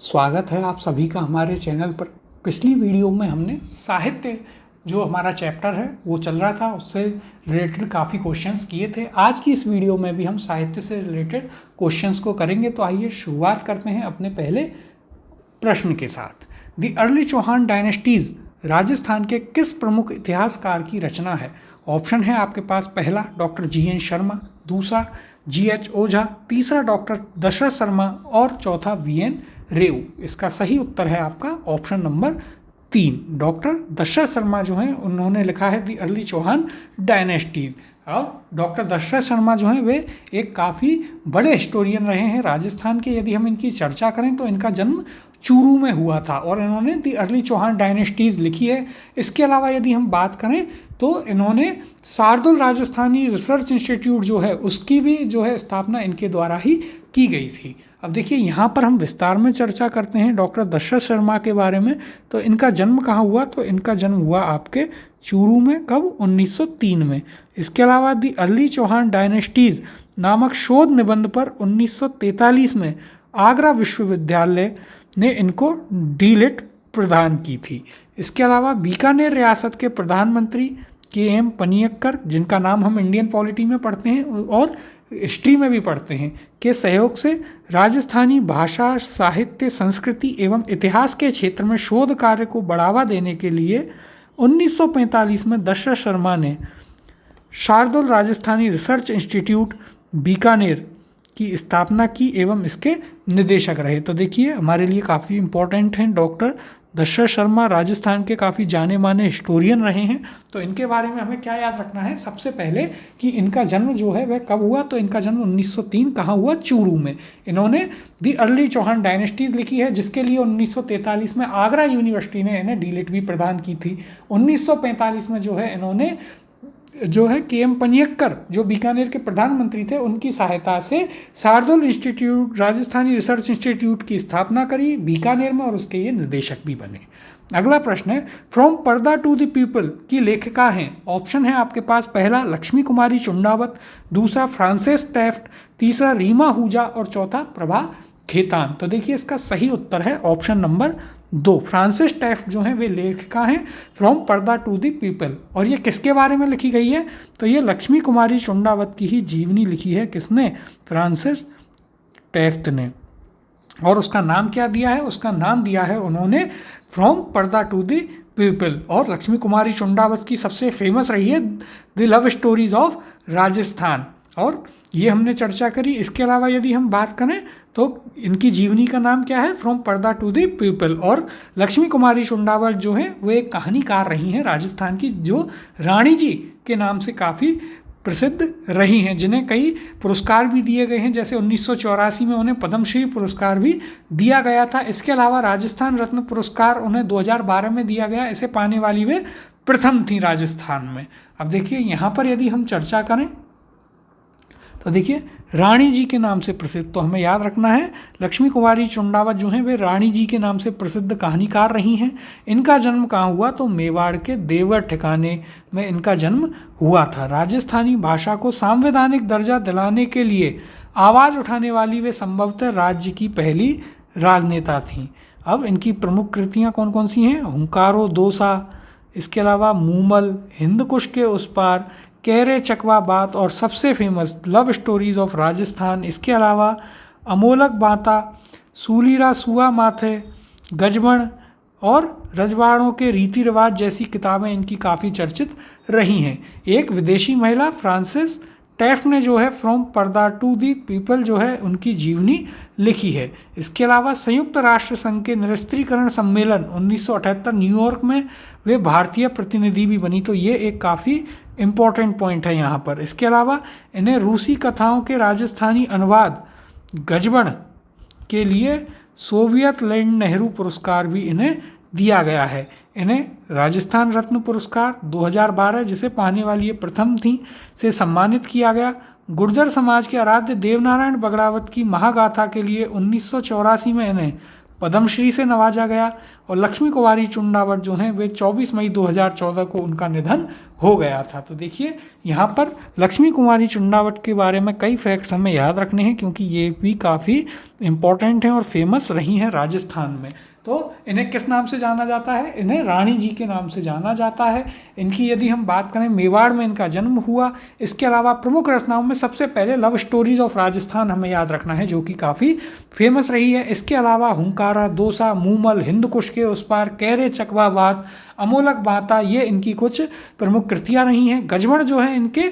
स्वागत है आप सभी का हमारे चैनल पर। पिछली वीडियो में हमने साहित्य जो हमारा चैप्टर है वो चल रहा था, उससे रिलेटेड काफ़ी क्वेश्चंस किए थे। आज की इस वीडियो में भी हम साहित्य से रिलेटेड क्वेश्चंस को करेंगे। तो आइए शुरुआत करते हैं अपने पहले प्रश्न के साथ। The early Chauhan dynasties Rajasthan के किस प्रमुख इतिहासकार की रचना है? ऑप्शन है आपके पास, पहला डॉक्टर GN शर्मा, दूसरा GH ओझा, तीसरा डॉक्टर दशरथ शर्मा और चौथा VN रेऊ। इसका सही उत्तर है आपका option number 3, doctor Dashrath Sharma जो हैं उन्होंने लिखा है दी अर्ली चौहान डायनेस्टीज। और डॉक्टर दशरथ शर्मा जो हैं वे एक काफ़ी बड़े हिस्टोरियन रहे हैं राजस्थान के। यदि हम इनकी चर्चा करें तो इनका जन्म चूरू में हुआ था और इन्होंने दी अर्ली चौहान डायनेस्टीज लिखी है। इसके अलावा यदि हम बात करें तो इन्होंने शार्दुल राजस्थानी रिसर्च इंस्टीट्यूट जो है उसकी भी जो है स्थापना इनके द्वारा ही की गई थी। अब देखिए यहाँ पर हम विस्तार में चर्चा करते हैं डॉक्टर दशरथ शर्मा के बारे में। तो इनका जन्म कहाँ हुआ? तो इनका जन्म हुआ आपके चूरू में। कब? 1903 में। इसके अलावा दी अर्ली चौहान डायनेस्टीज नामक शोध निबंध पर 1943 में आगरा विश्वविद्यालय ने इनको डीलिट प्रदान की थी। इसके अलावा बीकानेर रियासत के प्रधानमंत्री KM पनियक्कर, जिनका नाम हम इंडियन पॉलिटी में पढ़ते हैं और हिस्ट्री में भी पढ़ते हैं, के सहयोग से राजस्थानी भाषा, साहित्य, संस्कृति एवं इतिहास के क्षेत्र में शोध कार्य को बढ़ावा देने के लिए 1945 में दशरथ शर्मा ने शार्दुल राजस्थानी रिसर्च इंस्टीट्यूट बीकानेर की स्थापना की एवं इसके निदेशक रहे। तो देखिए हमारे लिए काफ़ी इम्पोर्टेंट हैं डॉक्टर दशरथ शर्मा, राजस्थान के काफ़ी जाने माने हिस्टोरियन रहे हैं। तो इनके बारे में हमें क्या याद रखना है? सबसे पहले कि इनका जन्म जो है वह कब हुआ? तो इनका जन्म 1903 कहाँ हुआ? चूरू में। इन्होंने दी अर्ली चौहान डायनेस्टीज लिखी है, जिसके लिए 1943 में आगरा यूनिवर्सिटी ने इन्हें डीलिट भी प्रदान की थी। 1945 में जो है इन्होंने जो है KM पनियक्कर जो बीकानेर के प्रधानमंत्री थे उनकी सहायता से Shardul institute, Rajasthani research institute की स्थापना करी बीकानेर में और उसके ये निदेशक भी बने। अगला प्रश्न है, फ्रॉम पर्दा टू द पीपल की लेखिका हैं। ऑप्शन है आपके पास, पहला लक्ष्मी कुमारी चुंडावत, दूसरा फ्रांसिस टेफ्ट, तीसरा रीमा आहूजा और चौथा प्रभा खेतान। तो देखिए इसका सही उत्तर है ऑप्शन नंबर 2, फ्रांसिस टेफ्ट जो हैं वे लेखिका हैं फ्रॉम पर्दा टू द पीपल। और ये किसके बारे में लिखी गई है? तो ये लक्ष्मी कुमारी चुंडावत की ही जीवनी लिखी है। किसने? फ्रांसिस टेफ्ट ने। और उसका नाम क्या दिया है? उसका नाम दिया है उन्होंने फ्रॉम पर्दा टू द पीपल। और लक्ष्मी कुमारी चुंडावत की सबसे फेमस रही है the love stories of Rajasthan, और ये हमने चर्चा करी। इसके अलावा यदि हम बात करें तो इनकी जीवनी का नाम क्या है? फ्रॉम पर्दा टू द पीपल। और लक्ष्मी कुमारी चुंडावत जो है वो एक कहानीकार रही हैं राजस्थान की, जो रानी जी के नाम से काफ़ी प्रसिद्ध रही हैं, जिन्हें कई पुरस्कार भी दिए गए हैं। जैसे 1984 में उन्हें पद्मश्री पुरस्कार भी दिया गया था। इसके अलावा राजस्थान रत्न पुरस्कार उन्हें 2012 में दिया गया। इसे पाने वाली वे प्रथम थी राजस्थान में। अब देखिए यहाँ पर यदि हम चर्चा करें तो देखिए रानी जी के नाम से प्रसिद्ध, तो हमें याद रखना है लक्ष्मी कुमारी चुंडावत जो हैं वे रानी जी के नाम से प्रसिद्ध कहानीकार रही हैं। इनका जन्म कहाँ हुआ? तो मेवाड़ के देवर ठिकाने में इनका जन्म हुआ था। राजस्थानी भाषा को संवैधानिक दर्जा दिलाने के लिए आवाज़ उठाने वाली वे संभवतः राज्य की पहली राजनेता थीं। अब इनकी प्रमुख कृतियाँ कौन कौन सी हैं? हुंकारो दोसा, इसके अलावा मूमल, हिंदकुश के उस पार, केरे चकवा बात और सबसे famous love stories of Rajasthan. इसके अलावा अमोलक बाता, सूलीरा सुआ माथे, गजबण और रजवाड़ों के रीति रिवाज जैसी किताबें इनकी काफ़ी चर्चित रही हैं। एक विदेशी महिला फ्रांसिस टेफ्ट ने जो है फ्रॉम पर्दा टू दी पीपल जो है उनकी जीवनी लिखी है। इसके अलावा संयुक्त राष्ट्र संघ के निरस्त्रीकरण सम्मेलन 1978 न्यूयॉर्क में वे भारतीय प्रतिनिधि भी बनी। तो ये एक काफ़ी इम्पॉर्टेंट पॉइंट है यहाँ पर। इसके अलावा इन्हें रूसी कथाओं के राजस्थानी अनुवाद गजबण के लिए सोवियत लैंड नेहरू पुरस्कार भी इन्हें दिया गया है। इन्हें राजस्थान रत्न पुरस्कार 2012, जिसे पाने वाली ये प्रथम थी, से सम्मानित किया गया। गुर्जर समाज के आराध्य देवनारायण बगड़ावत की महागाथा के लिए 1984 में इन्हें पद्मश्री से नवाजा गया। और लक्ष्मी कुमारी चुंडावत जो हैं वे 24 मई 2014 को उनका निधन हो गया था। तो देखिए यहाँ पर लक्ष्मी कुमारी चुंडावत के बारे में कई फैक्ट्स हमें याद रखने हैं, क्योंकि ये भी काफ़ी इम्पोर्टेंट हैं और फेमस रही हैं राजस्थान में। तो इन्हें किस नाम से जाना जाता है? इन्हें रानी जी के नाम से जाना जाता है। इनकी यदि हम बात करें, मेवाड़ में इनका जन्म हुआ। इसके अलावा प्रमुख रचनाओं में सबसे पहले लव स्टोरीज ऑफ राजस्थान हमें याद रखना है, जो कि काफ़ी फेमस रही है। इसके अलावा हुंकारा, दोसा, मूमल, हिंद कुश के उस पार, कैरे चकवाबाद, अमोलक बाता, ये इनकी कुछ प्रमुख कृतियाँ रही हैं। गजबड़ जो है इनके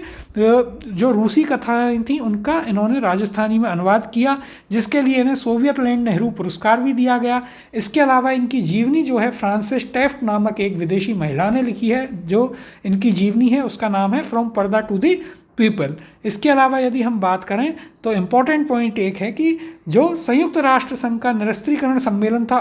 जो रूसी कथाएं थी उनका इन्होंने राजस्थानी में अनुवाद किया, जिसके लिए इन्हें सोवियत लैंड नेहरू पुरस्कार भी दिया गया। इसके अलावा इनकी जीवनी जो है फ्रांसिस टेफ्ट नामक एक विदेशी महिला ने लिखी है। जो इनकी जीवनी है उसका नाम है फ्रॉम पर्दा टू दी पीपल। इसके अलावा यदि हम बात करें तो इम्पॉर्टेंट पॉइंट एक है कि जो संयुक्त राष्ट्र संघ का निरस्त्रीकरण सम्मेलन था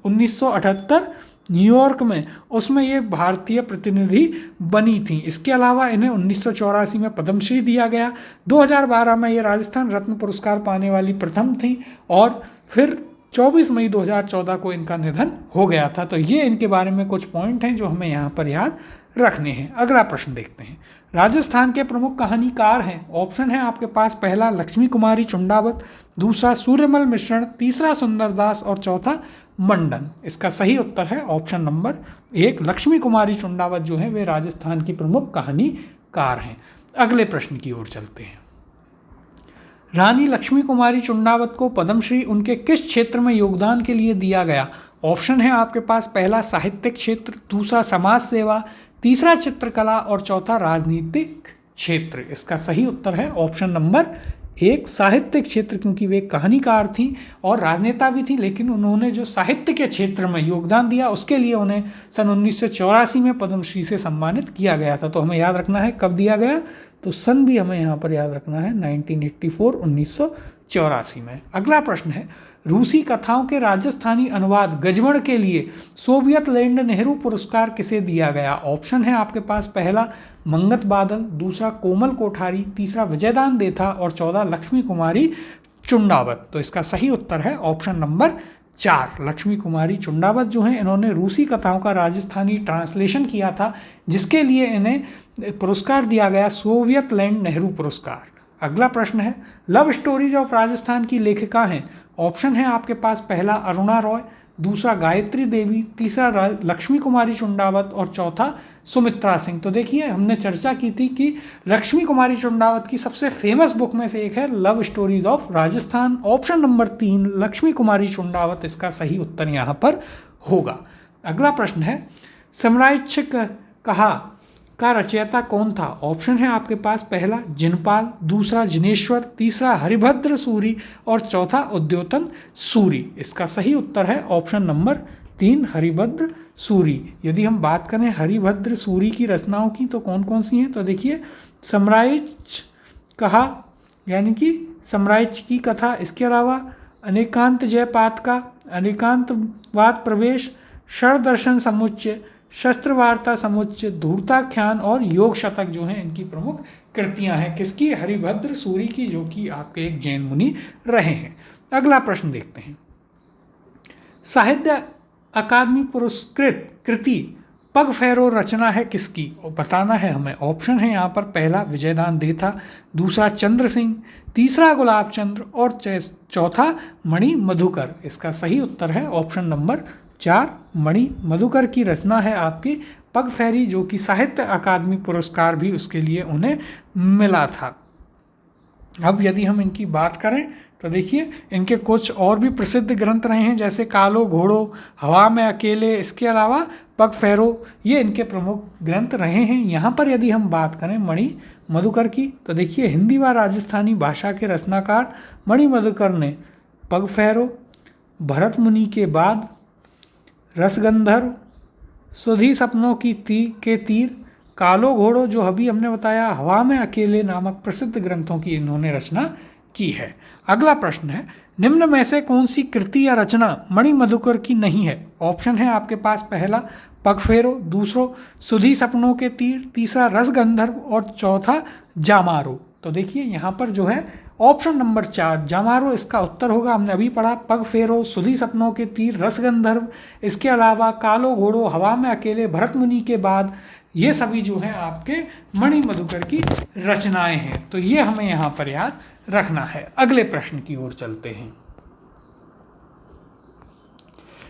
1978 न्यूयॉर्क में, उसमें ये भारतीय प्रतिनिधि बनी थी। इसके अलावा इन्हें 1984 में पद्मश्री दिया गया। 2012 में ये राजस्थान रत्न पुरस्कार पाने वाली प्रथम थी और फिर 24 मई 2014 को इनका निधन हो गया था। तो ये इनके बारे में कुछ पॉइंट हैं जो हमें यहाँ पर याद रखने हैं। अगला प्रश्न देखते हैं। राजस्थान के प्रमुख कहानीकार हैं। ऑप्शन है आपके पास, पहला लक्ष्मी कुमारी चुंडावत, दूसरा सूर्यमल मिश्रण, तीसरा सुंदरदास और चौथा मंडन। इसका सही उत्तर है ऑप्शन नंबर 1, लक्ष्मी कुमारी चुंडावत जो है वे राजस्थान की प्रमुख कहानीकार हैं। अगले प्रश्न की ओर चलते हैं। रानी लक्ष्मी कुमारी चुंडावत को पद्मश्री उनके किस क्षेत्र में योगदान के लिए दिया गया? ऑप्शन है आपके पास, पहला साहित्यिक क्षेत्र, दूसरा समाज सेवा, तीसरा चित्रकला और चौथा राजनीतिक क्षेत्र। इसका सही उत्तर है ऑप्शन नंबर 1, साहित्यिक क्षेत्र, क्योंकि वे कहानीकार थीं और राजनेता भी थीं, लेकिन उन्होंने जो साहित्य के क्षेत्र में योगदान दिया उसके लिए उन्हें सन 1984 में पद्मश्री से सम्मानित किया गया था। तो हमें याद रखना है कब दिया गया, तो सन भी हमें यहाँ पर याद रखना है 1984 में। अगला प्रश्न है, रूसी कथाओं के राजस्थानी अनुवाद गजबड़ के लिए सोवियत लैंड नेहरू पुरस्कार किसे दिया गया? ऑप्शन है आपके पास, पहला मंगत बादल, दूसरा कोमल कोठारी, तीसरा विजयदान देथा और चौथा लक्ष्मी कुमारी चुंडावत। तो इसका सही उत्तर है ऑप्शन नंबर 4, लक्ष्मी कुमारी चुंडावत जो हैं इन्होंने रूसी कथाओं का राजस्थानी ट्रांसलेशन किया था, जिसके लिए इन्हें पुरस्कार दिया गया सोवियत लैंड नेहरू पुरस्कार। अगला प्रश्न है, लव स्टोरीज ऑफ राजस्थान की लेखिका हैं। ऑप्शन है आपके पास, पहला अरुणा रॉय, दूसरा गायत्री देवी, तीसरा लक्ष्मी कुमारी चुंडावत और चौथा सुमित्रा सिंह। तो देखिए हमने चर्चा की थी कि लक्ष्मी कुमारी चुंडावत की सबसे फेमस बुक में से एक है love stories of Rajasthan. Option number 3, Lakshmi Kumari Chundawat इसका सही उत्तर यहाँ पर होगा। अगला प्रश्न है, सम्राज्य कहा का रचयिता कौन था? ऑप्शन है आपके पास, पहला जिनपाल, दूसरा जिनेश्वर, तीसरा हरिभद्र सूरी और चौथा उद्योतन सूरी। इसका सही उत्तर है ऑप्शन नंबर 3, हरिभद्र सूरी। यदि हम बात करें हरिभद्र सूरी की रचनाओं की तो कौन कौन सी हैं, तो देखिए सम्राज्य कहा यानी कि सम्राज्य की कथा, इसके अलावा अनेकांत जयपात का, अनेकांतवाद प्रवेश, षडदर्शन समुच्चय, शस्त्र वार्ता समुच्चय, धूर्ताख्यान और योग शतक जो हैं इनकी प्रमुख कृतियां हैं। किसकी? हरिभद्र सूरी की, जो कि आपके एक जैन मुनि रहे हैं। अगला प्रश्न देखते हैं, साहित्य अकादमी पुरस्कृत कृति पग फेरो रचना है किसकी? और बताना है हमें। ऑप्शन है यहाँ पर, पहला विजयदान देथा, दूसरा चंद्र सिंह, तीसरा गुलाब चंद्र और चौथा मणि मधुकर। इसका सही उत्तर है ऑप्शन नंबर 4, मणि मधुकर की रचना है आपकी पग फेरी, जो कि साहित्य अकादमी पुरस्कार भी उसके लिए उन्हें मिला था। अब यदि हम इनकी बात करें तो देखिए इनके कुछ और भी प्रसिद्ध ग्रंथ रहे हैं, जैसे कालो घोड़ो, हवा में अकेले, इसके अलावा पग फेरो, ये इनके प्रमुख ग्रंथ रहे हैं। यहाँ पर यदि हम बात करें मणि मधुकर की, तो देखिए हिंदी व राजस्थानी भाषा के रचनाकार मणि मधुकर ने पग फेरो, भरत मुनि के बाद रसगंधर्व, सुधी सपनों की तीर, कालो घोड़ो जो अभी हमने बताया, हवा में अकेले नामक प्रसिद्ध ग्रंथों की इन्होंने रचना की है। अगला प्रश्न है, निम्न में से कौन सी कृति या रचना मणि मधुकर की नहीं है? ऑप्शन है आपके पास, पहला पग फेरो, दूसरा सुधी सपनों के तीर, तीसरा रसगंधर्व और चौथा जामारो। तो देखिए यहाँ पर जो है ऑप्शन नंबर 4 जामारो इसका उत्तर होगा, हमने अभी पढ़ा। पग फेरो, सुधी सपनों के तीर, रसगंधर्व, इसके अलावा कालो घोड़ो, हवा में अकेले, भरत मुनि के बाद, ये सभी जो है आपके मणि मधुकर की रचनाएं हैं। तो ये हमें यहाँ पर याद रखना है। अगले प्रश्न की ओर चलते हैं।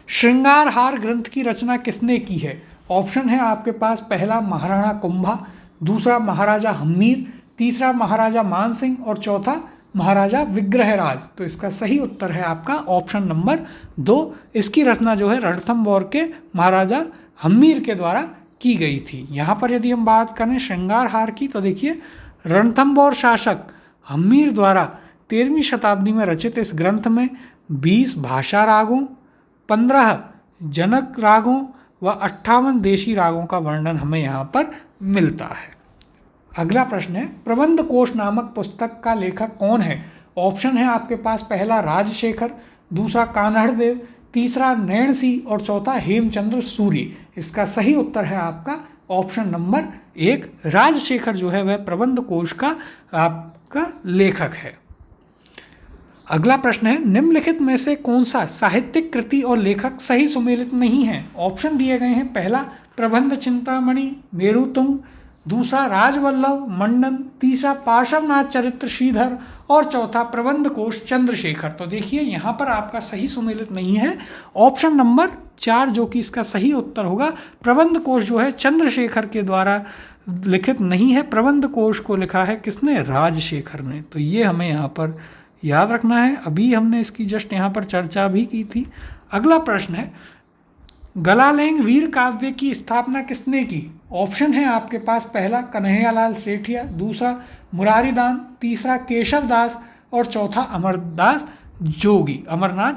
श्रृंगार हार ग्रंथ की रचना किसने की है? ऑप्शन है आपके पास, पहला महाराणा कुंभा, दूसरा महाराजा हम्मीर, तीसरा महाराजा मानसिंह और चौथा महाराजा विग्रहराज। तो इसका सही उत्तर है आपका ऑप्शन नंबर 2। इसकी रचना जो है रणथंभौर के महाराजा हम्मीर के द्वारा की गई थी। यहाँ पर यदि हम बात करें श्रृंगार हार की, तो देखिए रणथंभौर शासक हम्मीर द्वारा 13वीं शताब्दी में रचित इस ग्रंथ में 20 भाषा रागों, 15 जनक रागों व 58 देशी रागों का वर्णन हमें यहाँ पर मिलता है। अगला प्रश्न है, प्रबंध कोश नामक पुस्तक का लेखक कौन है? ऑप्शन है आपके पास, पहला राजशेखर, दूसरा कान्हड़देव, तीसरा नैण सिंह और चौथा हेमचंद्र सूरी। इसका सही उत्तर है आपका ऑप्शन नंबर 1। राजशेखर जो है वह प्रबंध कोश का आपका लेखक है। अगला प्रश्न है, निम्नलिखित में से कौन सा साहित्यिक कृति और लेखक सही सुमेलित नहीं है? ऑप्शन दिए गए हैं, पहला प्रबंध चिंतामणि मेरुतुंग, दूसरा राजवल्लभ मंडन, तीसरा पार्श्वनाथ चरित्र श्रीधर और चौथा प्रबंध कोश चंद्रशेखर। तो देखिए यहाँ पर आपका सही सुमेलित नहीं है ऑप्शन नंबर 4, जो कि इसका सही उत्तर होगा। प्रबंध कोश जो है चंद्रशेखर के द्वारा लिखित नहीं है, प्रबंध कोश को लिखा है किसने? राजशेखर ने। तो ये हमें यहाँ पर याद रखना है। अभी हमने इसकी जस्ट यहाँ पर चर्चा भी की थी। अगला प्रश्न है, गलालेंग वीर काव्य की स्थापना किसने की? ऑप्शन है आपके पास, पहला कन्हैयालाल सेठिया, दूसरा मुरारीदान, तीसरा केशव दास और चौथा अमरनाथ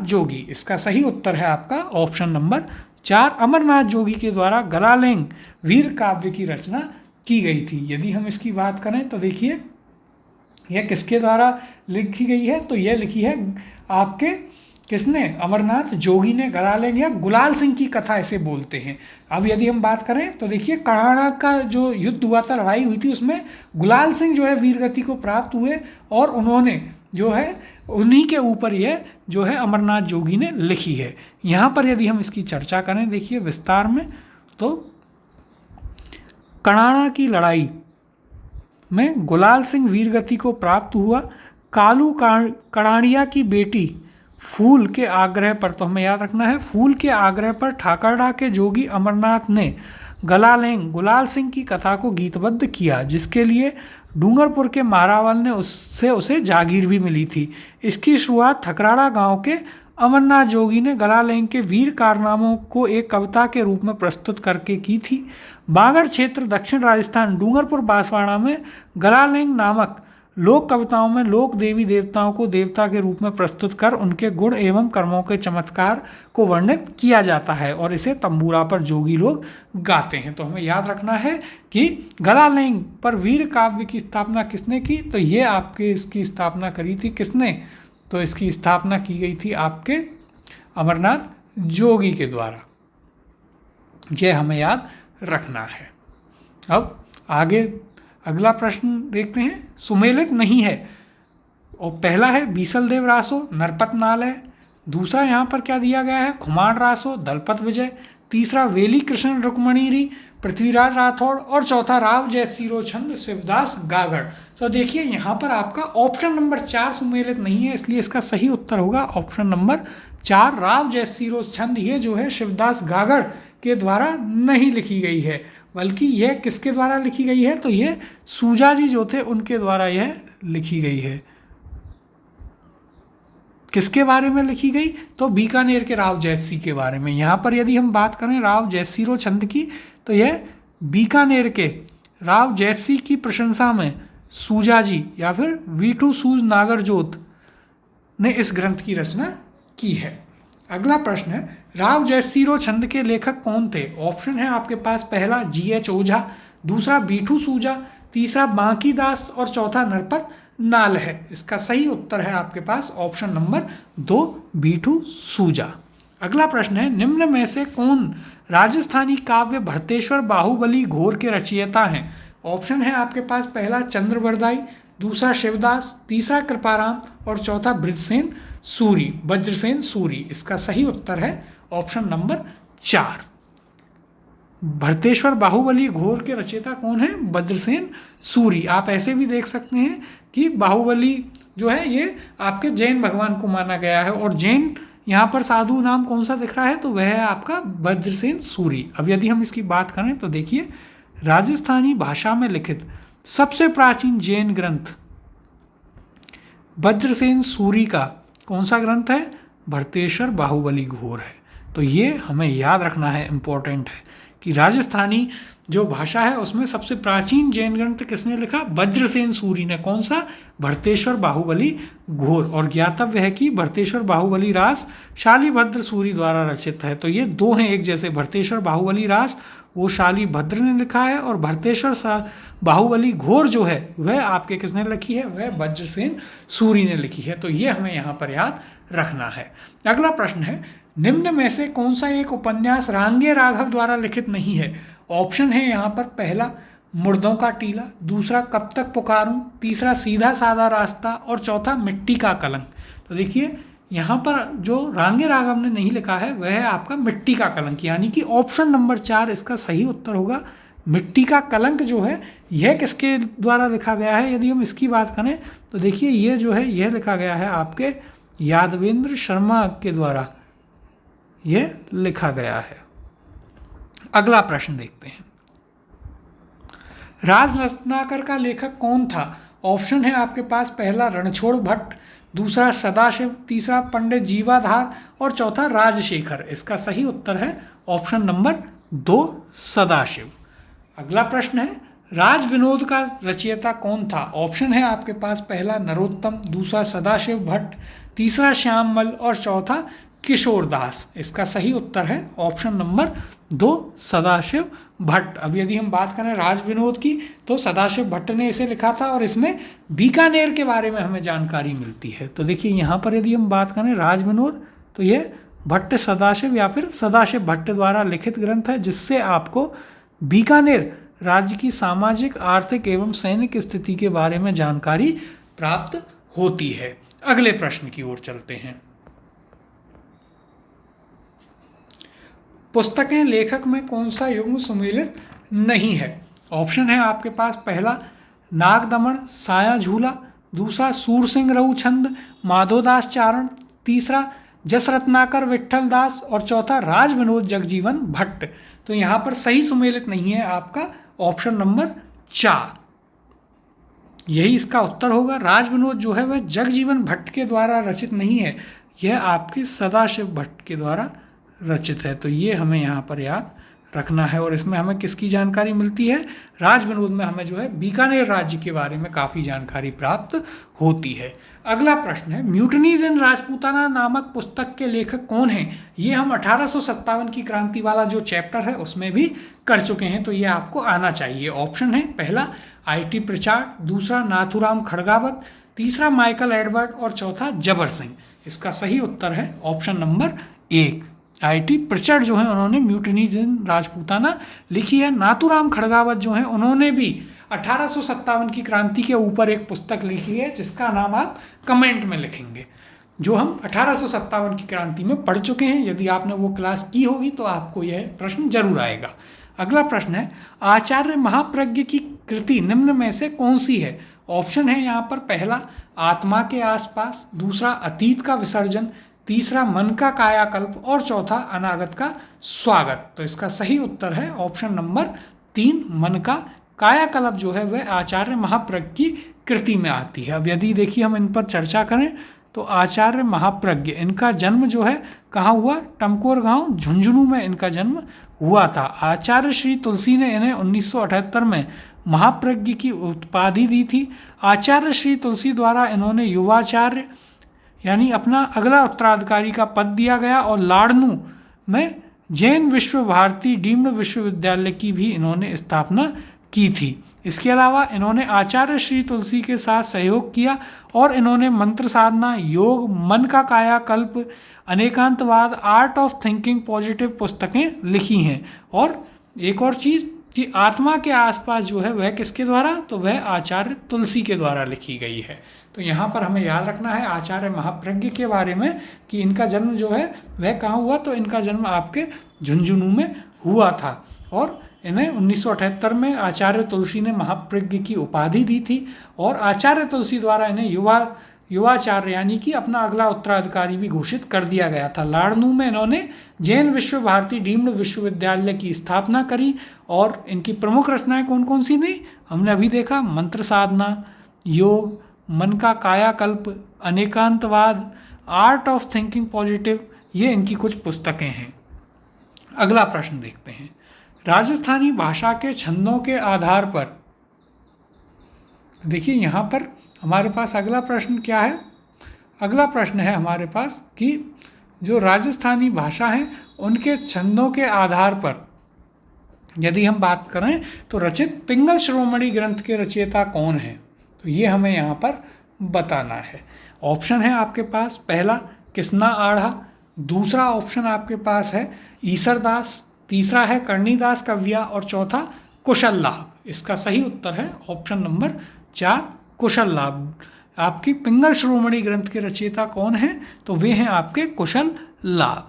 जोगी। इसका सही उत्तर है आपका ऑप्शन नंबर 4। अमरनाथ जोगी के द्वारा गलालेंग वीर काव्य की रचना की गई थी। यदि हम इसकी बात करें तो देखिए यह किसके द्वारा लिखी गई है? तो यह लिखी है आपके किसने? अमरनाथ जोगी ने। गलालेंग या गुलाल सिंह की कथा ऐसे बोलते हैं। अब यदि हम बात करें तो देखिए कणाड़ा का जो युद्ध हुआ था, लड़ाई हुई थी, उसमें गुलाल सिंह जो है वीरगति को प्राप्त हुए और उन्होंने जो है उन्हीं के ऊपर यह जो है अमरनाथ जोगी ने लिखी है। यहाँ पर यदि हम इसकी चर्चा करें देखिए विस्तार में, तो कणाड़ा की लड़ाई में गुलाल सिंह वीरगति को प्राप्त हुआ। कालू कणाड़िया की बेटी फूल के आग्रह पर, तो हमें याद रखना है, फूल के आग्रह पर ठाकरड़ा के जोगी अमरनाथ ने गलालेंग गुलाल सिंह की कथा को गीतबद्ध किया, जिसके लिए डूंगरपुर के मारावल ने उसे जागीर भी मिली थी। इसकी शुरुआत ठकराड़ा गांव के अमरनाथ जोगी ने गलालेंग के वीर कारनामों को एक कविता के रूप में प्रस्तुत करके की थी। बागड़ क्षेत्र दक्षिण राजस्थान डूंगरपुर बांसवाड़ा में गलालेंग नामक लोक कविताओं में लोक देवी देवताओं को देवता के रूप में प्रस्तुत कर उनके गुण एवं कर्मों के चमत्कार को वर्णित किया जाता है और इसे तंबूरा पर जोगी लोग गाते हैं। तो हमें याद रखना है कि गलालेंग पर वीर काव्य की स्थापना किसने की? तो ये आपके इसकी स्थापना करी थी किसने? तो इसकी स्थापना की गई थी आपके अमरनाथ जोगी के द्वारा। यह हमें याद रखना है। अब आगे अगला प्रश्न देखते हैं, सुमेलित नहीं है। और पहला है बीसल देव रासो नरपत नाल है, दूसरा यहाँ पर क्या दिया गया है? खुमार रासो दलपत विजय, तीसरा वेली कृष्ण रुक्मणीरी पृथ्वीराज राठौड़ और चौथा राव जयसिरो छंद शिवदास गागड़। तो देखिए यहाँ पर आपका ऑप्शन नंबर 4 सुमेलित नहीं है, इसलिए इसका सही उत्तर होगा ऑप्शन नंबर 4 राव जयसिरो छंद। ये जो है शिवदास गागड़ के द्वारा नहीं लिखी गई है, बल्कि यह किसके द्वारा लिखी गई है? तो ये सूजा जी जो थे उनके द्वारा यह लिखी गई है। किसके बारे में लिखी गई? तो बीकानेर के राव जयसी के बारे में। यहाँ पर यदि हम बात करें राव जयसिरो छंद की, तो यह बीकानेर के राव जयसी की प्रशंसा में सूजा जी या फिर वीटू सूज नागरजोत ने इस ग्रंथ की रचना की है। अगला प्रश्न है, राव जयसिरो छंद के लेखक कौन थे? ऑप्शन है आपके पास, पहला GH ओझा, दूसरा बीठू सूजा, तीसरा बांकी दास और चौथा नरपत नाल है। इसका सही उत्तर है आपके पास ऑप्शन नंबर 2 बीठू सूजा। अगला प्रश्न है, निम्न में से कौन राजस्थानी काव्य भरतेश्वर बाहुबली घोर के रचयिता हैं? ऑप्शन है आपके पास, पहला चंद्रबरदाई, दूसरा शिवदास, तीसरा कृपाराम और चौथा ब्रजसेन सूरी, वज्रसेन सूरी। इसका सही उत्तर है ऑप्शन नंबर 4। भरतेश्वर बाहुबली घोर के रचयिता कौन है? वज्रसेन सूरी। आप ऐसे भी देख सकते हैं कि बाहुबली जो है ये आपके जैन भगवान को माना गया है, और जैन यहाँ पर साधु नाम कौन सा दिख रहा है? तो वह है आपका वज्रसेन सूरी। अब यदि हम इसकी बात करें तो देखिए, राजस्थानी भाषा में लिखित सबसे प्राचीन जैन ग्रंथ वज्रसेन सूरी का कौन सा ग्रंथ है? भरतेश्वर बाहुबली घोर है। तो ये हमें याद रखना है, इम्पोर्टेंट है कि राजस्थानी जो भाषा है उसमें सबसे प्राचीन जैन ग्रंथ किसने लिखा? वज्रसेन सूरी ने। कौन सा? भरतेश्वर बाहुबली घोर। और ज्ञातव्य है कि भरतेश्वर बाहुबली रास शालिभद्र सूरी द्वारा रचित है। तो ये दो हैं एक जैसे। भरतेश्वर बाहुबली रास वो शालिभद्र ने लिखा है, और भरतेश्वर बाहुबली घोर जो है वह आपके किसने लिखी है? वह वज्रसेन सूरी ने लिखी है। तो ये हमें यहाँ पर याद रखना है। अगला प्रश्न है, निम्न में से कौन सा एक उपन्यास रांगे राघव द्वारा लिखित नहीं है? ऑप्शन है यहाँ पर, पहला मुर्दों का टीला, दूसरा कब तक पुकारूं, तीसरा सीधा साधा रास्ता और चौथा मिट्टी का कलंक। तो देखिए यहाँ पर जो रांगे राघव ने नहीं लिखा है वह है आपका मिट्टी का कलंक, यानी कि ऑप्शन नंबर 4 इसका सही उत्तर होगा। मिट्टी का कलंक जो है यह किसके द्वारा लिखा गया है? यदि हम इसकी बात करें तो देखिए ये जो है यह लिखा गया है आपके यादवेंद्र शर्मा के द्वारा यह लिखा गया है। अगला प्रश्न देखते हैं, राज रत्नाकर का लेखक कौन था? ऑप्शन है आपके पास, पहला रणछोड़ भट्ट, दूसरा सदाशिव, तीसरा पंडित जीवाधार और चौथा राजशेखर। इसका सही उत्तर है ऑप्शन नंबर 2 सदाशिव। अगला प्रश्न है, राज विनोद का रचयिता कौन था? ऑप्शन है आपके पास, पहला नरोत्तम, दूसरा सदाशिव भट्ट, तीसरा श्यामल और चौथा किशोर दास। इसका सही उत्तर है ऑप्शन नंबर 2 सदाशिव भट्ट। अब यदि हम बात करें राज विनोद की तो सदाशिव भट्ट ने इसे लिखा था, और इसमें बीकानेर के बारे में हमें जानकारी मिलती है। तो देखिए यहाँ पर यदि हम बात करें राज विनोद तो ये भट्ट सदाशिव या फिर सदाशिव भट्ट द्वारा लिखित ग्रंथ है, जिससे आपको बीकानेर राज्य की सामाजिक, आर्थिक एवं सैनिक स्थिति के बारे में जानकारी प्राप्त होती है। अगले प्रश्न की ओर चलते हैं, पुस्तकें लेखक में कौन सा युग्म सुमेलित नहीं है? ऑप्शन है आपके पास, पहला नागदमन साया झूला, दूसरा सूरसिंह रघुछंद माधोदास चारण, तीसरा जस रत्नाकर विट्ठल दास और चौथा राज विनोद जगजीवन भट्ट। तो यहाँ पर सही सुमेलित नहीं है आपका ऑप्शन नंबर 4, यही इसका उत्तर होगा। राज विनोद जो है वह जगजीवन भट्ट के द्वारा रचित नहीं है, यह आपके सदाशिव भट्ट के द्वारा रचित है। तो ये हमें यहाँ पर याद रखना है, और इसमें हमें किसकी जानकारी मिलती है? राज विनोद में हमें जो है बीकानेर राज्य के बारे में काफ़ी जानकारी प्राप्त होती है। अगला प्रश्न है, म्यूटनीज इन राजपूताना नामक पुस्तक के लेखक कौन हैं? ये हम 1857 की क्रांति वाला जो चैप्टर है उसमें भी कर चुके हैं, तो ये आपको आना चाहिए। ऑप्शन है, पहला IT पृचार्ड, दूसरा नाथूराम खड़गावत, तीसरा माइकल एडवर्ड और चौथा जबर सिंह। इसका सही उत्तर है ऑप्शन नंबर 1 IT पृचार्ड जो है उन्होंने म्यूटनीज इन राजपूताना लिखी है। नाथूराम खड़गावत जो है उन्होंने भी 1857 की क्रांति के ऊपर एक पुस्तक लिखी है, जिसका नाम आप कमेंट में लिखेंगे, जो हम 1857 की क्रांति में पढ़ चुके हैं। यदि आपने वो क्लास की होगी तो आपको यह प्रश्न जरूर आएगा। अगला प्रश्न है, आचार्य महाप्रज्ञ की कृति निम्न में से कौन सी है? ऑप्शन है यहाँ पर, पहला आत्मा के आसपास, दूसरा अतीत का विसर्जन, तीसरा मन का कायाकल्प और चौथा अनागत का स्वागत। तो इसका सही उत्तर है ऑप्शन नंबर 3 मन का कायाकल्प जो है वह आचार्य महाप्रज्ञ की कृति में आती है। अब यदि देखिए हम इन पर चर्चा करें तो आचार्य महाप्रज्ञ, इनका जन्म जो है कहाँ हुआ? टमकोर गांव झुंझुनू में इनका जन्म हुआ था। आचार्य श्री तुलसी ने इन्हें 1978 में महाप्रज्ञ की उपाधि दी थी। आचार्य श्री तुलसी द्वारा इन्होंने युवाचार्य यानी अपना अगला उत्तराधिकारी का पद दिया गया, और लाड़नू में जैन विश्व भारती डीम्ड विश्वविद्यालय की भी इन्होंने स्थापना की थी। इसके अलावा इन्होंने आचार्य श्री तुलसी के साथ सहयोग किया, और इन्होंने मंत्र साधना, योग, मन का कायाकल्प, अनेकांतवाद, आर्ट ऑफ थिंकिंग पॉजिटिव पुस्तकें लिखी हैं। और एक और चीज़, कि आत्मा के आसपास जो है वह किसके द्वारा, तो वह आचार्य तुलसी के द्वारा लिखी गई है। तो यहाँ पर हमें याद रखना है आचार्य महाप्रज्ञ के बारे में कि इनका जन्म जो है वह कहाँ हुआ, तो इनका जन्म आपके झुंझुनू में हुआ था और इन्हें 1978 में आचार्य तुलसी ने महाप्रज्ञ की उपाधि दी थी और आचार्य तुलसी द्वारा इन्हें युवाचार्य यानी कि अपना अगला उत्तराधिकारी भी घोषित कर दिया गया था। लाड़नू में इन्होंने जैन विश्व भारती डीम्ड विश्वविद्यालय की स्थापना करी और इनकी प्रमुख रचनाएं कौन कौन सी थी, हमने अभी देखा, मंत्र साधना, योग, मन का कायाकल्प, अनेकांतवाद, आर्ट ऑफ थिंकिंग पॉजिटिव, ये इनकी कुछ पुस्तकें हैं। अगला प्रश्न देखते हैं, राजस्थानी भाषा के छंदों के आधार पर, देखिए यहाँ पर हमारे पास अगला प्रश्न क्या है, अगला प्रश्न है हमारे पास कि जो राजस्थानी भाषा है उनके छंदों के आधार पर यदि हम बात करें तो रचित पिंगल शिरोमणि ग्रंथ के रचयिता कौन है, तो ये हमें यहाँ पर बताना है। ऑप्शन है आपके पास, पहला किस्ना आढ़ा, दूसरा ऑप्शन आपके पास है ईसरदास, तीसरा है कर्णीदास कव्या और चौथा कुशल लाभ। इसका सही उत्तर है ऑप्शन नंबर 4 कुशल लाभ। आपकी पिंगल शिरोमणि ग्रंथ के रचयिता कौन हैं, तो वे हैं आपके कुशल लाभ।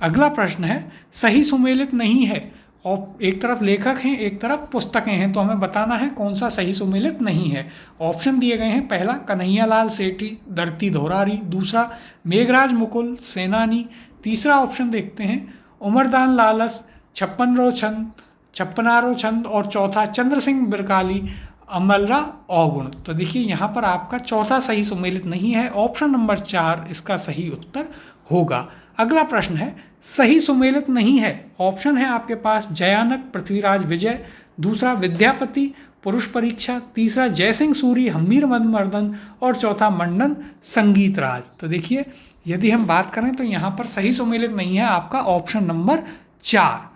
अगला प्रश्न है सही सुमेलित नहीं है, और एक तरफ लेखक हैं एक तरफ पुस्तकें हैं, तो हमें बताना है कौन सा सही सुमेलित नहीं है। ऑप्शन दिए गए हैं, पहला कन्हैयालाल सेठी धरती धोरारी, दूसरा मेघराज मुकुल सेनानी, तीसरा ऑप्शन देखते हैं उमरदान लालस छप्पनारो छंद और चौथा चंद्र सिंह बिरकाली अमलरा अवगुण। तो देखिए यहाँ पर आपका चौथा सही सुमेलित नहीं है, ऑप्शन नंबर 4 इसका सही उत्तर होगा। अगला प्रश्न है सही सुमेलित नहीं है, ऑप्शन है आपके पास जयानक पृथ्वीराज विजय, दूसरा विद्यापति पुरुष परीक्षा, तीसरा जयसिंह सूरी हमीर मदमर्दन और चौथा मंडन संगीत राज। तो देखिए यदि हम बात करें तो यहाँ पर सही सुमेलित नहीं है आपका ऑप्शन नंबर 4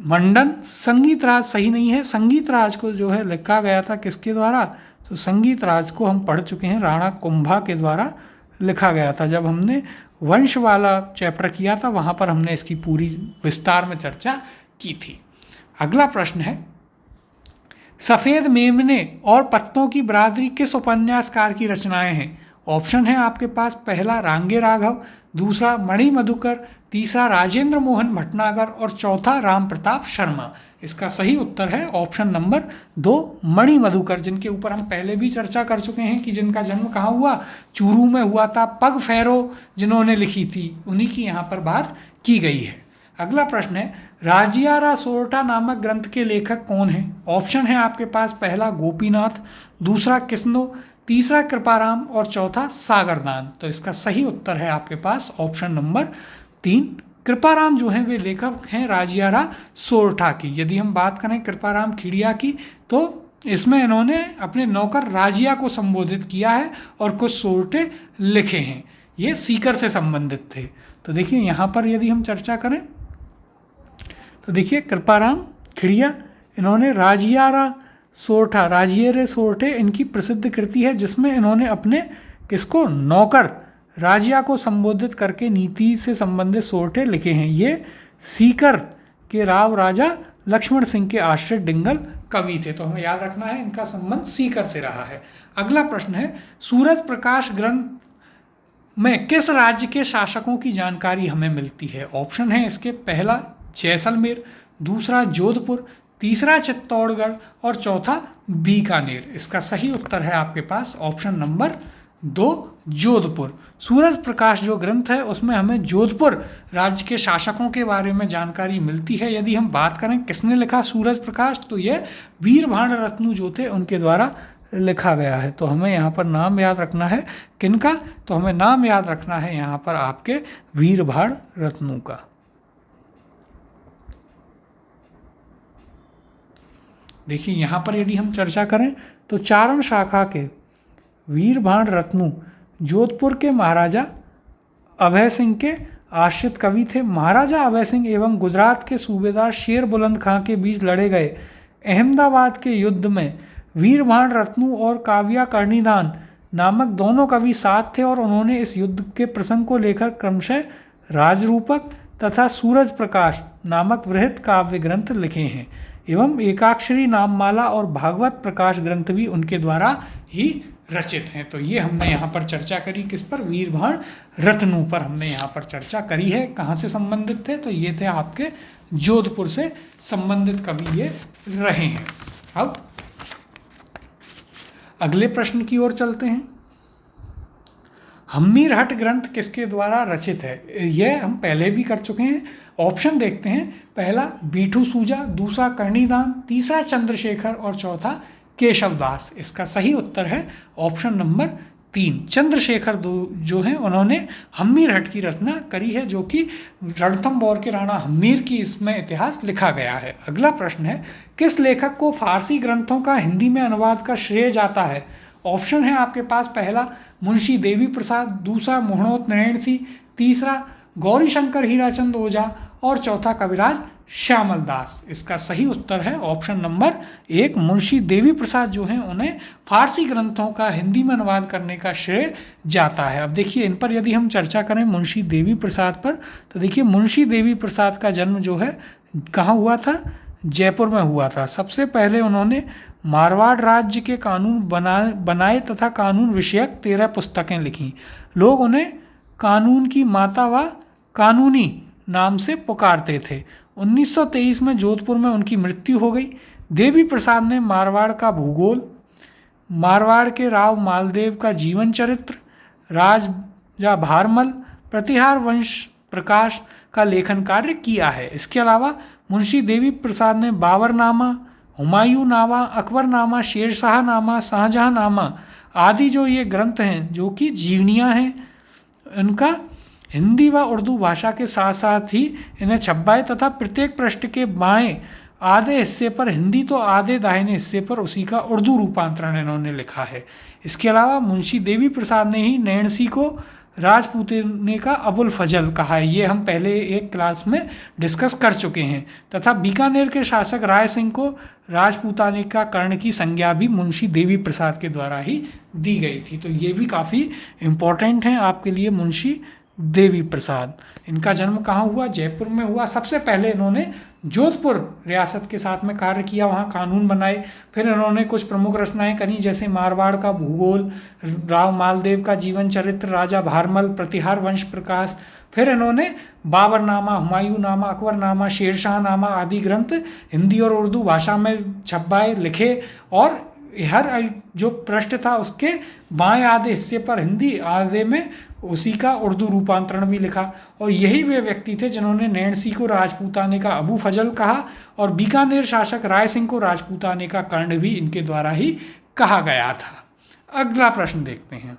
मंडन संगीत राज सही नहीं है। संगीत राज को जो है लिखा गया था किसके द्वारा, तो संगीत राज को हम पढ़ चुके हैं राणा कुंभा के द्वारा लिखा गया था। जब हमने वंश वाला चैप्टर किया था वहाँ पर हमने इसकी पूरी विस्तार में चर्चा की थी। अगला प्रश्न है सफ़ेद मेमने और पत्तों की बरादरी किस उपन्यासकार की रचनाएं हैं। ऑप्शन है आपके पास, पहला रांगे राघव, दूसरा मणि मधुकर, तीसरा राजेंद्र मोहन भटनागर और चौथा राम प्रताप शर्मा। इसका सही उत्तर है ऑप्शन नंबर 2 मणि मधुकर, जिनके ऊपर हम पहले भी चर्चा कर चुके हैं कि जिनका जन्म कहाँ हुआ, चूरू में हुआ था। पग फेरो जिन्होंने लिखी थी उन्हीं की यहाँ पर बात की गई है। अगला प्रश्न है राजियारा सोरठा नामक ग्रंथ के लेखक कौन हैं। ऑप्शन है आपके पास, पहला गोपीनाथ, दूसरा किस्नो, तीसरा कृपाराम और चौथा सागरदान। तो इसका सही उत्तर है आपके पास ऑप्शन नंबर 3 कृपाराम जो हैं वे लेखक हैं राजियारा सोरठा की। यदि हम बात करें कृपाराम खिड़िया की तो इसमें इन्होंने अपने नौकर राजिया को संबोधित किया है और कुछ सोरठे लिखे हैं, ये सीकर से संबंधित थे। तो देखिए यहाँ पर यदि हम चर्चा करें तो देखिए कृपाराम खिड़िया इन्होंने राजियारा सोरठा राजियरे सोरठे इनकी प्रसिद्ध कृति है, जिसमें इन्होंने अपने किसको नौकर राजिया को संबोधित करके नीति से संबंधित सोरठे लिखे हैं। ये सीकर के राव राजा लक्ष्मण सिंह के आश्रित डिंगल कवि थे, तो हमें याद रखना है इनका संबंध सीकर से रहा है। अगला प्रश्न है सूरज प्रकाश ग्रंथ में किस राज्य के शासकों की जानकारी हमें मिलती है। ऑप्शन है इसके, पहला जैसलमेर, दूसरा जोधपुर, तीसरा चित्तौड़गढ़ और चौथा बीकानेर। इसका सही उत्तर है आपके पास ऑप्शन नंबर 2 जोधपुर। सूरज प्रकाश जो ग्रंथ है उसमें हमें जोधपुर राज्य के शासकों के बारे में जानकारी मिलती है। यदि हम बात करें किसने लिखा सूरज प्रकाश, तो यह वीरभाण रत्नू जो थे उनके द्वारा लिखा गया है। तो हमें यहाँ पर नाम याद रखना है किनका, तो हमें नाम याद रखना है यहाँ पर आपके वीरभाण रत्नू का। देखिए यहाँ पर यदि हम चर्चा करें तो चारण शाखा के वीरभाण रत्नू जोधपुर के महाराजा अभय सिंह के आश्रित कवि थे। महाराजा अभय सिंह एवं गुजरात के सूबेदार शेर बुलंद खां के बीच लड़े गए अहमदाबाद के युद्ध में वीरभाण रत्नू और काव्या कर्णीदान नामक दोनों कवि साथ थे और उन्होंने इस युद्ध के प्रसंग को लेकर क्रमशः राजरूपक तथा सूरज प्रकाश नामक वृहत काव्य ग्रंथ लिखे हैं एवं एकाक्षरी नाममाला और भागवत प्रकाश ग्रंथ भी उनके द्वारा ही रचित हैं। तो ये हमने यहाँ पर चर्चा करी किस पर, वीरभाण रत्नू पर हमने यहाँ पर चर्चा करी है। कहाँ से संबंधित थे, तो ये थे आपके जोधपुर से संबंधित कवि ये रहे हैं। अब अगले प्रश्न की ओर चलते हैं। हम्मीरहट ग्रंथ किसके द्वारा रचित है, यह हम पहले भी कर चुके हैं। ऑप्शन देखते हैं, पहला बीठू सूजा, दूसरा कर्णीदान, तीसरा चंद्रशेखर और चौथा केशवदास। इसका सही उत्तर है ऑप्शन नंबर 3, चंद्रशेखर जो हैं उन्होंने हम्मीरहट की रचना करी है, जो कि रणथंभौर के राणा हम्मीर की इसमें इतिहास लिखा गया है। अगला प्रश्न है, किस लेखक को फारसी ग्रंथों का हिंदी में अनुवाद का श्रेय जाता है। ऑप्शन है आपके पास, पहला मुंशी देवी प्रसाद, दूसरा मोहनोत नारायण सिंह, तीसरा गौरीशंकर हीराचंद ओझा और चौथा कविराज श्यामल दास। इसका सही उत्तर है ऑप्शन नंबर 1, मुंशी देवी प्रसाद जो हैं उन्हें फारसी ग्रंथों का हिंदी में अनुवाद करने का श्रेय जाता है। अब देखिए इन पर यदि हम चर्चा करें मुंशी देवी प्रसाद पर, तो देखिए मुंशी देवी प्रसाद का जन्म जो है कहाँ हुआ था, जयपुर में हुआ था। सबसे पहले उन्होंने मारवाड़ राज्य के कानून बनाए तथा कानून विषयक 13 पुस्तकें लिखीं। लोग उन्हें कानून की माता व कानूनी नाम से पुकारते थे। 1923 में जोधपुर में उनकी मृत्यु हो गई। देवी प्रसाद ने मारवाड़ का भूगोल, मारवाड़ के राव मालदेव का जीवन चरित्र, राजा भारमल, प्रतिहार वंश प्रकाश का लेखन कार्य किया है। इसके अलावा मुंशी देवी प्रसाद ने बाबरनामा, हुमायूंनामा, अकबरनामा, शेरशाहनामा, शाहजहांनामा आदि जो ये ग्रंथ हैं जो कि जीवनियाँ हैं, इनका हिंदी व उर्दू भाषा के साथ साथ ही इन्हें छपाए तथा प्रत्येक पृष्ठ के बाएं आधे हिस्से पर हिंदी तो आधे दाहिने हिस्से पर उसी का उर्दू रूपांतरण इन्होंने लिखा है। इसके अलावा मुंशी देवी प्रसाद ने ही नैणसी को राजपूताने का अबुल फजल कहा है, ये हम पहले एक क्लास में डिस्कस कर चुके हैं। तथा बीकानेर के शासक राय सिंह को राजपूताने का कर्ण की संज्ञा भी मुंशी देवी प्रसाद के द्वारा ही दी गई थी। तो ये भी काफ़ी इम्पोर्टेंट हैं आपके लिए मुंशी देवी प्रसाद। इनका जन्म कहाँ हुआ, जयपुर में हुआ। सबसे पहले इन्होंने जोधपुर रियासत के साथ में कार्य किया, वहाँ कानून बनाए। फिर इन्होंने कुछ प्रमुख रचनाएं करी जैसे मारवाड़ का भूगोल, राव मालदेव का जीवन चरित्र, राजा भारमल, प्रतिहार वंश प्रकाश। फिर इन्होंने बाबरनामा, हुमायूंनामा, अकबरनामा, शेरशाहनामा आदि ग्रंथ हिंदी और उर्दू भाषा में छपाए, लिखे और हर जो पृष्ठ था उसके बाएं आधे हिस्से पर हिंदी, आधे में उसी का उर्दू रूपांतरण भी लिखा। और यही वे व्यक्ति थे जिन्होंने नैणसी को राजपूताने का अबू फजल कहा और बीकानेर शासक राय सिंह को राजपूताने का कर्ण भी इनके द्वारा ही कहा गया था। अगला प्रश्न देखते हैं,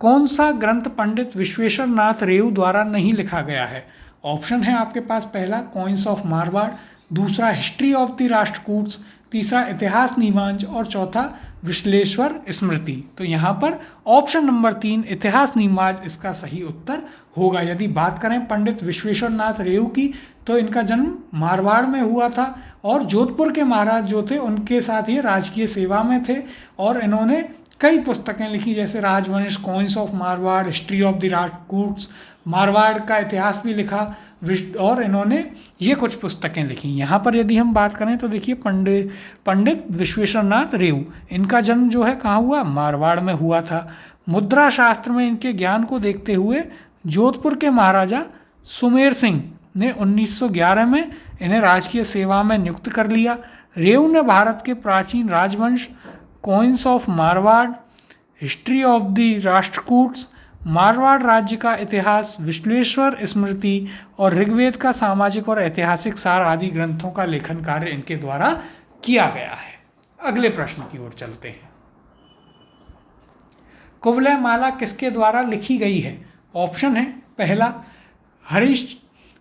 कौन सा ग्रंथ पंडित विश्वेश्वर नाथ रेऊ द्वारा नहीं लिखा गया है। ऑप्शन है आपके पास, पहला कॉइन्स ऑफ मारवाड़, दूसरा हिस्ट्री ऑफ द राष्ट्रकूट्स, तीसरा इतिहास नीमांज और चौथा विश्लेश्वर स्मृति। तो यहाँ पर ऑप्शन नंबर 3 इतिहास नीमांज इसका सही उत्तर होगा। यदि बात करें पंडित विश्वेश्वर नाथ रेऊ की, तो इनका जन्म मारवाड़ में हुआ था और जोधपुर के महाराज जो थे उनके साथ ये राजकीय सेवा में थे और इन्होंने कई पुस्तकें लिखी जैसे राजवंश, coins of Marwar, history of the Rajputs, Marwar का इतिहास भी लिखा और इन्होंने ये कुछ पुस्तकें लिखी। यहाँ पर यदि हम बात करें तो देखिए पंडित विश्वेश्वर नाथ रेऊ, इनका जन्म जो है कहाँ हुआ, मारवाड़ में हुआ था। मुद्रा शास्त्र में इनके ज्ञान को देखते हुए जोधपुर के महाराजा सुमेर सिंह ने 1911 में इन्हें राजकीय सेवा में नियुक्त कर लिया। रेऊ ने भारत के प्राचीन राजवंश, coins of Marwar, history of the Rashtrakutas, Marwar राज्य का इतिहास, विश्लेश्वर स्मृति और ऋग्वेद का सामाजिक और ऐतिहासिक सार आदि ग्रंथों का लेखन कार्य इनके द्वारा किया गया है। अगले प्रश्न की ओर चलते हैं, कुवलय माला किसके द्वारा लिखी गई है। ऑप्शन है, पहला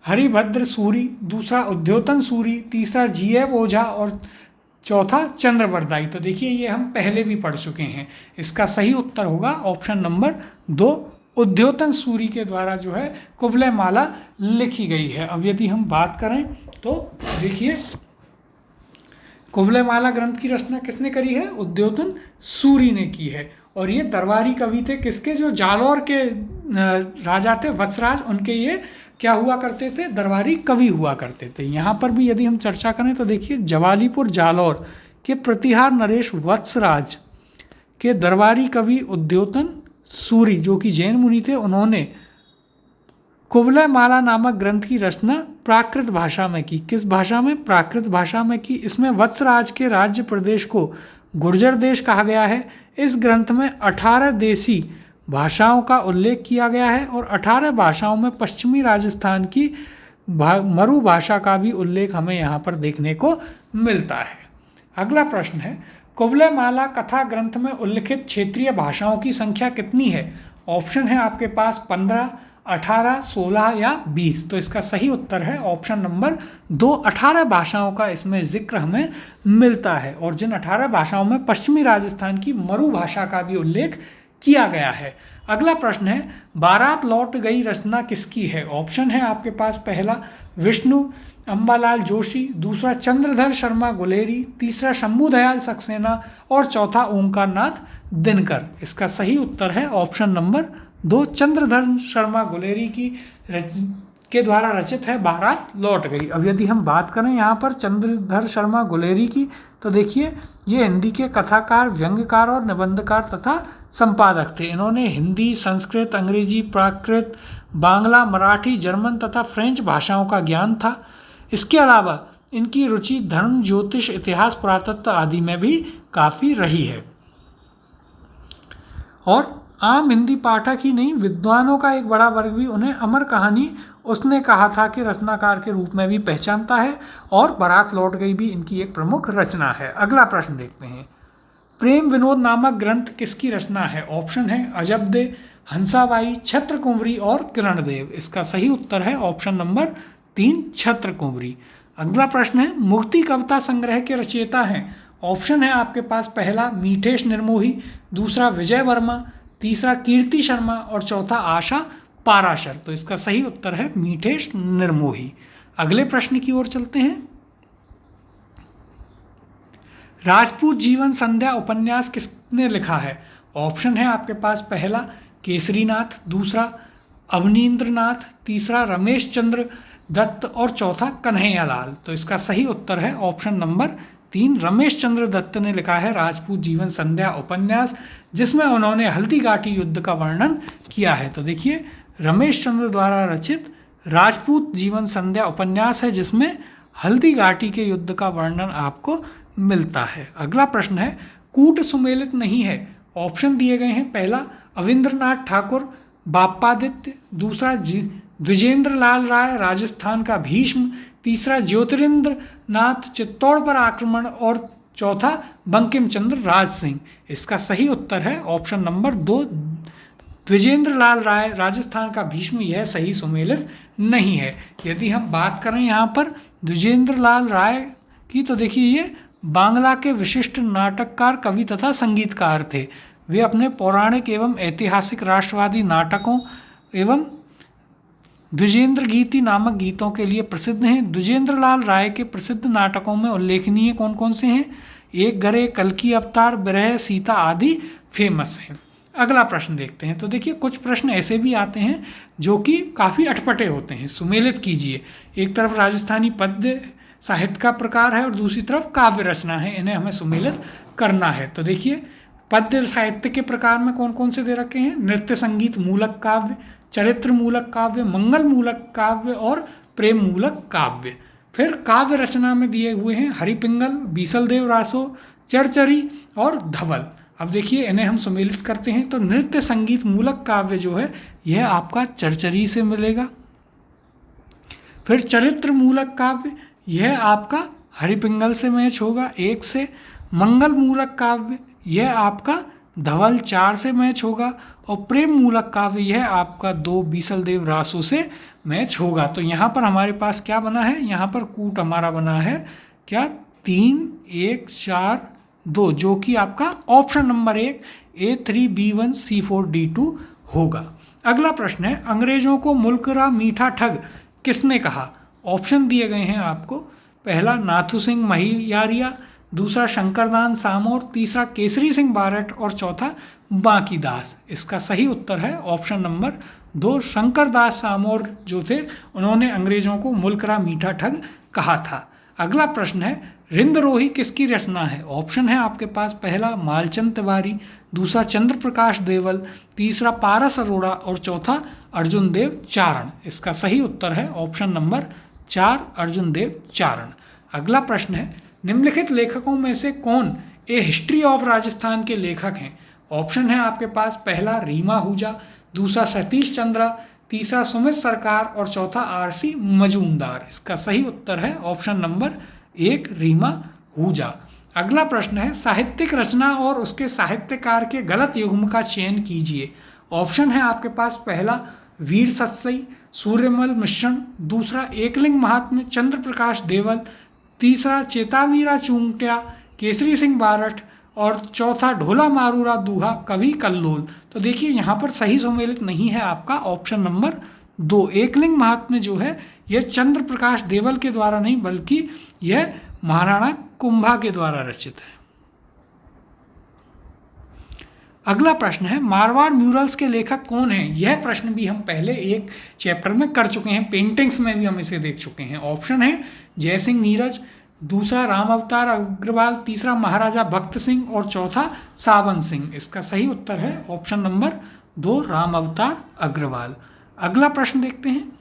हरिभद्र सूरी, दूसरा उद्योतन सूरी, तीसरा जीएव ओझा और चौथा चंद्रबरदाई। तो देखिए ये हम पहले भी पढ़ चुके हैं। इसका सही उत्तर होगा ऑप्शन नंबर 2, उद्योतन सूरी के द्वारा जो है कुवलय माला लिखी गई है। अब यदि हम बात करें तो देखिए कुवलय माला ग्रंथ की रचना किसने करी है, उद्योतन सूरी ने की है। और ये दरबारी कवि थे किसके, जो जालौर के राजा थे वत्सराज, उनके ये क्या हुआ करते थे, दरबारी कवि हुआ करते थे। यहाँ पर भी यदि हम चर्चा करें तो देखिए जवालीपुर जालौर के प्रतिहार नरेश वत्सराज के दरबारी कवि उद्योतन सूरी जो कि जैन मुनि थे, उन्होंने कुवलय माला नामक ग्रंथ की रचना प्राकृत भाषा में की। किस भाषा में? प्राकृत भाषा में की। इसमें वत्सराज के राज्य प्रदेश को गुर्जर देश कहा गया है। इस ग्रंथ में 18 देसी भाषाओं का उल्लेख किया गया है और 18 भाषाओं में पश्चिमी राजस्थान की मरु भाषा का भी उल्लेख हमें यहाँ पर देखने को मिलता है। अगला प्रश्न है, कुवलय माला कथा ग्रंथ में उल्लिखित क्षेत्रीय भाषाओं की संख्या कितनी है? ऑप्शन है आपके पास 15, 18, 16 या 20। तो इसका सही उत्तर है ऑप्शन नंबर 2, 18 भाषाओं का इसमें जिक्र हमें मिलता है और जिन 18 भाषाओं में पश्चिमी राजस्थान की मरु भाषा का भी उल्लेख किया गया है। अगला प्रश्न है, बारात लौट गई रचना किसकी है? ऑप्शन है आपके पास पहला विष्णु अंबालाल जोशी, दूसरा चंद्रधर शर्मा गुलेरी, तीसरा शंभू दयाल सक्सेना और चौथा ओंकार नाथ दिनकर। इसका सही उत्तर है ऑप्शन नंबर 2, चंद्रधर शर्मा गुलेरी के द्वारा रचित है बारात लौट गई। अब यदि हम बात करें यहाँ पर चंद्रधर शर्मा गुलेरी की, तो देखिए ये हिंदी के कथाकार, व्यंग्यकार और निबंधकार तथा संपादक थे। इन्होंने हिंदी, संस्कृत, अंग्रेजी, प्राकृत, बांग्ला, मराठी, जर्मन तथा फ्रेंच भाषाओं का ज्ञान था। इसके अलावा इनकी रुचि धर्म, ज्योतिष, इतिहास, पुरातत्व आदि में भी काफ़ी रही है। और आम हिंदी पाठक ही नहीं, विद्वानों का एक बड़ा वर्ग भी उन्हें अमर कहानी उसने कहा था कि रचनाकार के रूप में भी पहचानता है और बारात लौट गई भी इनकी एक प्रमुख रचना है। अगला प्रश्न देखते हैं, प्रेम विनोद नामक ग्रंथ किसकी रचना है? ऑप्शन है अजबदे, हंसाबाई, छत्र कुंवरी और किरणदेव। इसका सही उत्तर है ऑप्शन नंबर 3, छत्र कुंवरी। अगला प्रश्न है, मुक्ति कविता संग्रह के रचयिता हैं? ऑप्शन है आपके पास पहला मीठेश निर्मोही, दूसरा विजय वर्मा, तीसरा कीर्ति शर्मा और चौथा आशा पाराशर। तो इसका सही उत्तर है मीठेश निर्मोही। अगले प्रश्न की ओर चलते हैं, राजपूत जीवन संध्या उपन्यास किसने लिखा है? ऑप्शन है आपके पास पहला केसरीनाथ, दूसरा अवनींद्रनाथ, तीसरा रमेश चंद्र दत्त और चौथा कन्हैयालाल। तो इसका सही उत्तर है ऑप्शन नंबर 3, रमेश चंद्र दत्त ने लिखा है राजपूत जीवन संध्या उपन्यास, जिसमें उन्होंने हल्दीघाटी युद्ध का वर्णन किया है। तो देखिए रमेश चंद्र द्वारा रचित राजपूत जीवन संध्या उपन्यास है जिसमें हल्दीघाटी के युद्ध का वर्णन आपको मिलता है। अगला प्रश्न है, कूट सुमेलित नहीं है? ऑप्शन दिए गए हैं, पहला अविंद्रनाथ ठाकुर बाप्पादित्य, दूसरा द्विजेंद्र लाल राय राजस्थान का भीष्म, तीसरा ज्योतिरिंद्र नाथ चित्तौड़ पर आक्रमण और चौथा बंकिम चंद्र राज सिंह। इसका सही उत्तर है ऑप्शन नंबर 2, द्विजेंद्र लाल राय राजस्थान का भीष्म। यह सही सुमेलित नहीं है। यदि हम बात करें यहाँ पर द्विजेंद्र लाल राय की, तो देखिए ये बांग्ला के विशिष्ट नाटककार, कवि तथा संगीतकार थे। वे अपने पौराणिक एवं ऐतिहासिक राष्ट्रवादी नाटकों एवं द्विजेंद्र गीति नामक गीतों के लिए प्रसिद्ध हैं। द्विजेंद्र लाल राय के प्रसिद्ध नाटकों में उल्लेखनीय कौन कौन से हैं? एक घरे, कल्कि अवतार, विरह, सीता आदि फेमस हैं। अगला प्रश्न देखते हैं। तो देखिए कुछ प्रश्न ऐसे भी आते हैं जो कि काफ़ी अटपटे होते हैं। सुमेलित कीजिए। एक तरफ राजस्थानी पद्य साहित्य का प्रकार है और दूसरी तरफ काव्य रचना है, इन्हें हमें सुमेलित करना है। तो देखिए पद्य साहित्य के प्रकार में कौन कौन से दे रखे हैं? नृत्य संगीत मूलक काव्य, चरित्र मूलक काव्य, मंगल मूलक काव्य और प्रेम मूलक काव्य। फिर काव्य रचना में दिए हुए हैं हरिपिंगल, बीसलदेव रासो, चरचरी और धवल। अब देखिए इन्हें हम सम्मिलित करते हैं तो नृत्य संगीत मूलक काव्य जो है यह आपका चरचरी से मिलेगा। फिर चरित्र मूलक काव्य यह आपका हरिपिंगल से मैच होगा 1 से। मंगल मूलक काव्य यह आपका धवल 4 से मैच होगा और प्रेम मूलक काव्य यह आपका 2 बीसलदेव रासो से मैच होगा। तो यहाँ पर हमारे पास क्या बना है? यहाँ पर कूट हमारा बना है क्या 3, 1, 4, 2 जो कि आपका option number 1 A3B1 C4 D2 होगा। अगला प्रश्न है अंग्रेजों को मुल्करा मीठा ठग किसने कहा? ऑप्शन दिए गए हैं आपको। पहला नाथू सिंह महियारिया, दूसरा शंकरदास सामोर, तीसरा केसरी सिंह बारठ और चौथा बांकीदास। इसका सही उत्तर है ऑप्शन नंबर 2, शंकरदास सामोर जो थे उन्होंने अंग्रेजों को मुल्करा मीठा ठग कहा था। अगला प्रश्न है रिंदरोही किसकी रचना है? ऑप्शन है आपके पास, पहला मालचंद तिवारी, दूसरा चंद्र प्रकाश देवल, तीसरा पारस अरोड़ा और चौथा अर्जुन देव चारण। इसका सही उत्तर है ऑप्शन नंबर 4, अर्जुन देव चारण। अगला प्रश्न है निम्नलिखित लेखकों में से कौन ए हिस्ट्री ऑफ राजस्थान के लेखक हैं? ऑप्शन है आपके पास, पहला रीमा आहूजा, दूसरा सतीश चंद्रा, तीसरा सुमित सरकार और चौथा आरसी मजूमदार। इसका सही उत्तर है ऑप्शन नंबर 1, रीमा आहूजा। अगला प्रश्न है साहित्यिक रचना और उसके साहित्यकार के गलत युग्म का चयन कीजिए। ऑप्शन है आपके पास, पहला वीर सत्सई, सूर्यमल मिश्रण, दूसरा एकलिंग महात्म्य चंद्र प्रकाश देवल, तीसरा चेतावीरा चूंटिया केसरी सिंह बारठ और चौथा ढोला मारूरा दूहा कवि कल्लोल। तो देखिए यहाँ पर सही सुमेलित नहीं है आपका ऑप्शन नंबर 2, एकलिंग महात्म्य जो है यह चंद्र प्रकाश देवल के द्वारा नहीं बल्कि यह महाराणा कुंभा के द्वारा रचित है। अगला प्रश्न है मारवाड़ म्यूरल्स के लेखक कौन हैं? यह प्रश्न भी हम पहले एक चैप्टर में कर चुके हैं, पेंटिंग्स में भी हम इसे देख चुके हैं। ऑप्शन है जयसिंह नीरज, दूसरा राम अवतार अग्रवाल, तीसरा महाराजा भक्त सिंह और चौथा सावन सिंह। इसका सही उत्तर है ऑप्शन नंबर 2, राम अवतार अग्रवाल। अगला प्रश्न देखते हैं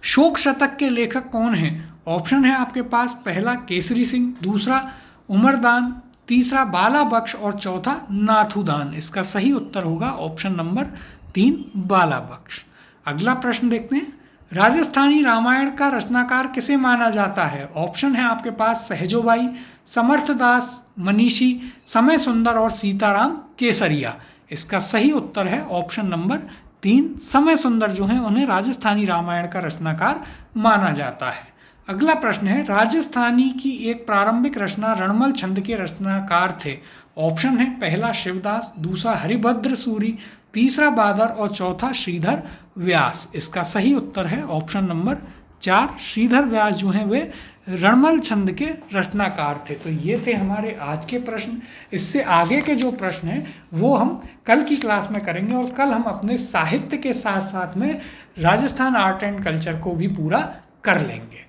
शोक शतक के लेखक कौन हैं? ऑप्शन है आपके पास, पहला केसरी सिंह, दूसरा उमरदान, तीसरा बाला बख्श और चौथा नाथुदान। इसका सही उत्तर होगा ऑप्शन नंबर 3, बाला बख्श। अगला प्रश्न देखते हैं राजस्थानी रामायण का रचनाकार किसे माना जाता है? ऑप्शन है आपके पास सहजोबाई, समर्थदास मनीषी, समय सुंदर और सीताराम केसरिया। इसका सही उत्तर है ऑप्शन नंबर 3, समय सुंदर जो हैं उन्हें राजस्थानी रामायण का रचनाकार माना जाता है। अगला प्रश्न है राजस्थानी की एक प्रारंभिक रचना रणमल छंद के रचनाकार थे। ऑप्शन है पहला शिवदास, दूसरा हरिभद्र सूरी, तीसरा बादर और चौथा श्रीधर व्यास। इसका सही उत्तर है ऑप्शन नंबर 4, श्रीधर व्यास जो हैं वे रणमल छंद के रचनाकार थे। तो ये थे हमारे आज के प्रश्न। इससे आगे के जो प्रश्न हैं वो हम कल की क्लास में करेंगे और कल हम अपने साहित्य के साथ साथ में राजस्थान आर्ट एंड कल्चर को भी पूरा कर लेंगे।